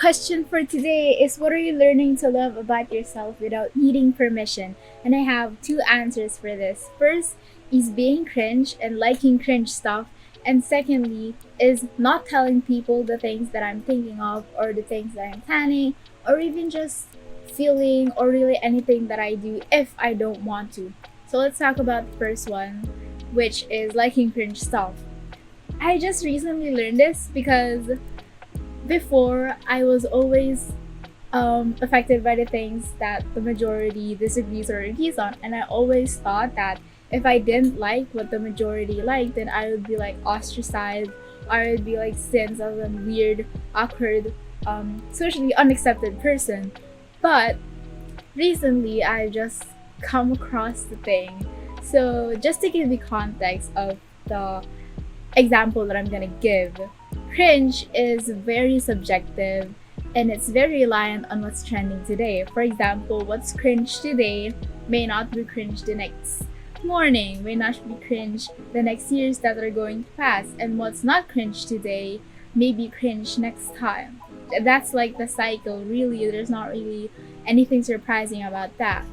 question for today is, what are you learning to love about yourself without needing permission? And I have two answers for this. First is being cringe and liking cringe stuff. And secondly is not telling people the things that I'm thinking of or the things that I'm planning or even just feeling or really anything that I do if I don't want to. So let's talk about the first one, which is liking cringe stuff. I just recently learned this because before I was always affected by the things that the majority disagrees or agrees on, and I always thought that if I didn't like what the majority liked, then I would be like ostracized, or I would be like seen as a weird, awkward, socially unaccepted person. But recently, I just come across the thing. So just to give the context of the example that I'm gonna give, cringe is very subjective and it's very reliant on what's trending today. For example, what's cringe today may not be cringe the next morning, may not be cringe the next years that are going to pass, and what's not cringe today may be cringe next time. That's like the cycle, really. There's not really anything surprising about that.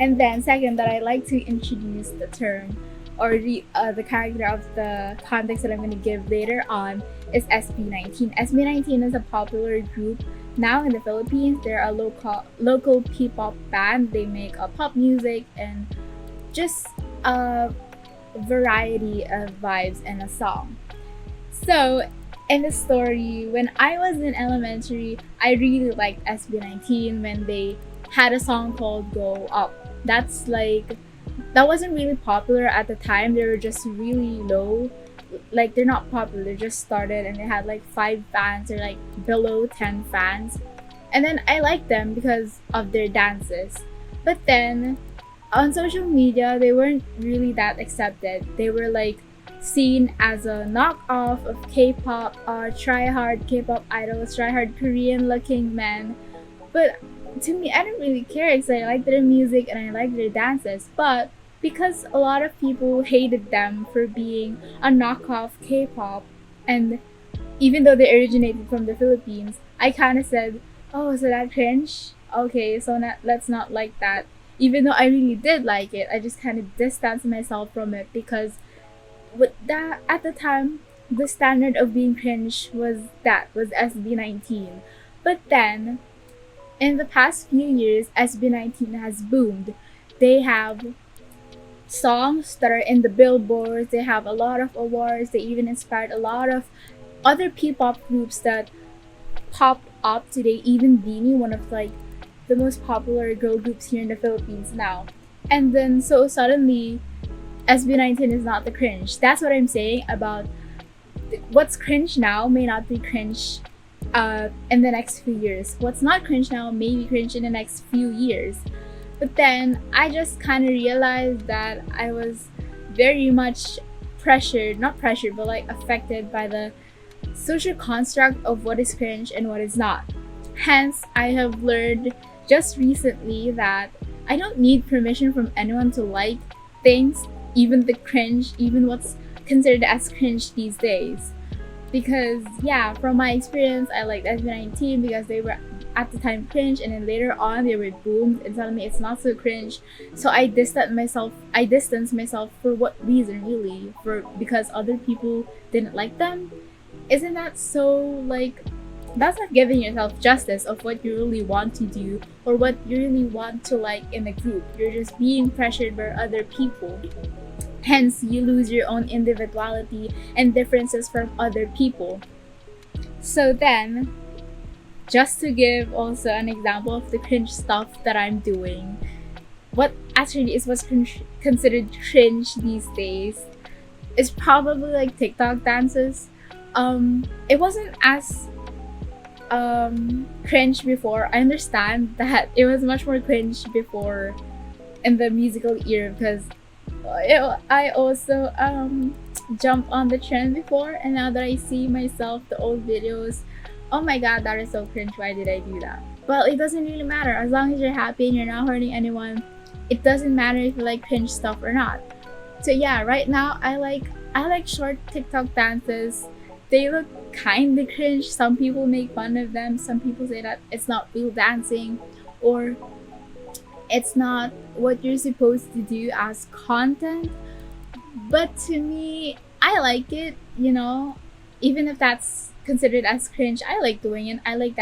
And then, second, that I like to introduce the term or the character of the context that I'm going to give later on is SB19. SB19 is a popular group now in the Philippines. They're a local P-pop band. They make pop music and just a variety of vibes and a song. So in the story, when I was in elementary, I really liked SB19 when they had a song called Go Up. That wasn't really popular at the time. They were just really low. Like, they're not popular. They just started and they had like 5 fans or like below 10 fans. And then I liked them because of their dances. But then on social media, they weren't really that accepted. They were like seen as a knockoff of K-pop, try-hard K-pop idols, try-hard Korean-looking men. But to me, I didn't really care because I liked their music and I liked their dances. But because a lot of people hated them for being a knockoff K-pop, and even though they originated from the Philippines, I kind of said, "Oh, so that cringe? Okay, so let's not like that." Even though I really did like it, I just kind of distanced myself from it because with that at the time, the standard of being cringe was SB19. But then in the past few years, SB19 has boomed. They have songs that are in the billboards, they have a lot of awards, they even inspired a lot of other P-pop groups that pop up today, even Beanie, one of like the most popular girl groups here in the Philippines now. And then so suddenly SB19 is not the cringe. That's what I'm saying about what's cringe now may not be cringe in the next few years. What's not cringe now may be cringe in the next few years. But then I just kind of realized that I was very much not pressured, but like affected by the social construct of what is cringe and what is not. Hence, I have learned just recently that I don't need permission from anyone to like things, even the cringe, even what's considered as cringe these days. Because yeah, from my experience, I liked SB19 because they were at the time cringe, and then later on they were boomed and suddenly it's not so cringe. So I distanced myself for what reason, really? Because other people didn't like them? Isn't that so, like, that's not giving yourself justice of what you really want to do or what you really want to like in a group. You're just being pressured by other people. Hence, you lose your own individuality and differences from other people. So then, just to give also an example of the cringe stuff that I'm doing, what actually is what's considered cringe these days is probably like TikTok dances. It wasn't as cringe before. I understand that it was much more cringe before in the musical era because I also jumped on the trend before, and now that I see myself the old videos, oh my god, that is so cringe. Why did I do that? Well, it doesn't really matter as long as you're happy and you're not hurting anyone. It doesn't matter if you like cringe stuff or not. So yeah, right now I like short TikTok dances. They look kind of cringe. Some people make fun of them. Some people say that it's not real dancing, or it's not what you're supposed to do as content. But to me, I like it, even if that's considered as cringe. I like doing it. I like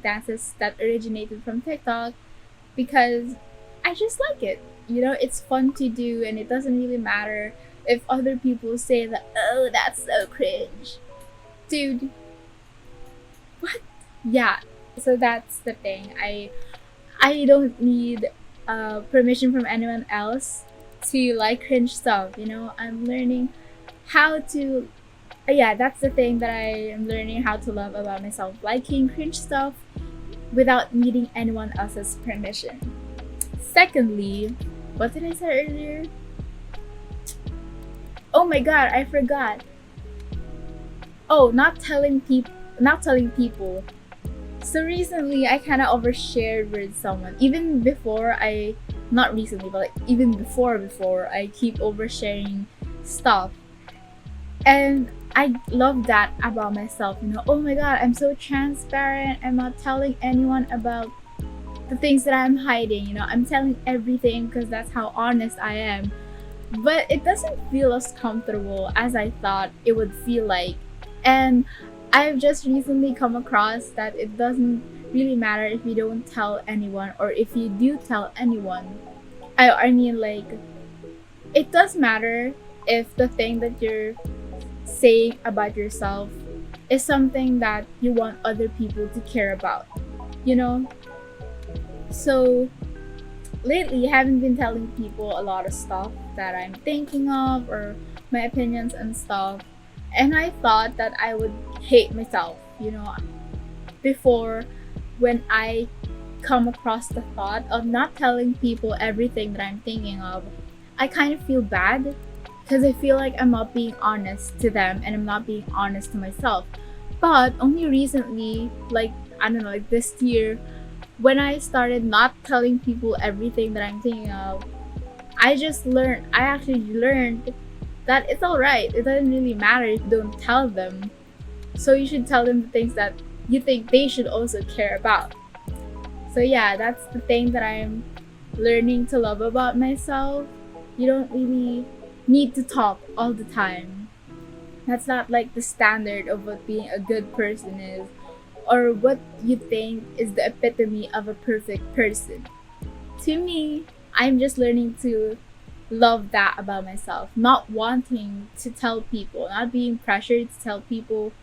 dances that originated from TikTok because I just like it. It's fun to do, and it doesn't really matter if other people say that, oh, that's so cringe. Dude, what? Yeah. So that's the thing. I don't need permission from anyone else to like cringe stuff. I'm learning how to. Yeah, that's the thing that I am learning how to love about myself. Liking cringe stuff without needing anyone else's permission. Secondly, what did I say earlier? Oh my god, I forgot. Oh, not telling people. So recently, I kind of overshared with someone. Even before not recently, but like even before, I keep oversharing stuff. And I love that about myself. Oh my god, I'm so transparent. I'm not telling anyone about the things that I'm hiding. I'm telling everything because that's how honest I am. But it doesn't feel as comfortable as I thought it would feel like. And I've just recently come across that it doesn't really matter if you don't tell anyone, or if you do tell anyone. I mean, like, it does matter if the thing that you're saying about yourself is something that you want other people to care about, you know? So lately, I haven't been telling people a lot of stuff that I'm thinking of, or my opinions and stuff. And I thought that I would hate myself, before, when I come across the thought of not telling people everything that I'm thinking of. I kind of feel bad because I feel like I'm not being honest to them, and I'm not being honest to myself. But only recently, like, I don't know, like this year, when I started not telling people everything that I'm thinking of, I actually learned that it's alright. It doesn't really matter if you don't tell them. So you should tell them the things that you think they should also care about. So yeah, that's the thing that I'm learning to love about myself. You don't really need to talk all the time. That's not like the standard of what being a good person is, or what you think is the epitome of a perfect person. To me, I'm just learning to love that about myself, not wanting to tell people, not being pressured to tell people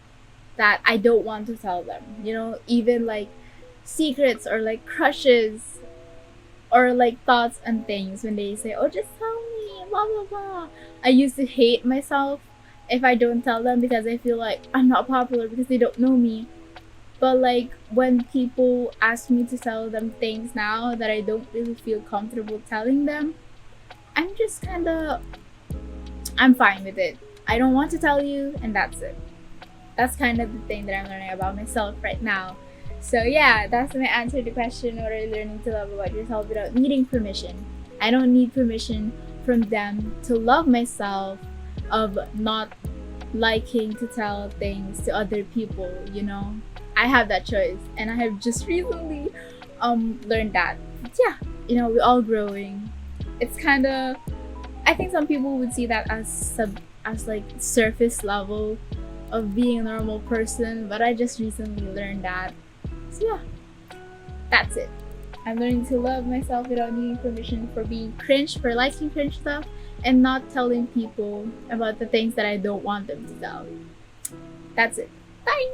that I don't want to tell them. Even like secrets, or like crushes, or like thoughts and things, when they say, oh, just tell me, blah blah blah. I used to hate myself if I don't tell them, because I feel like I'm not popular because they don't know me. But like, when people ask me to tell them things now that I don't really feel comfortable telling them, I'm just I'm fine with it. I don't want to tell you, and that's it. That's kind of the thing that I'm learning about myself right now. So yeah, that's my answer to the question, what are you learning to love about yourself without needing permission? I don't need permission from them to love myself, of not liking to tell things to other people. I have that choice, and I have just recently learned that. But yeah, we're all growing. It's I think some people would see that as like surface level of being a normal person, but I just recently learned that. So yeah, that's it. I'm learning to love myself without needing permission, for being cringe, for liking cringe stuff, and not telling people about the things that I don't want them to tell. That's it. Bye!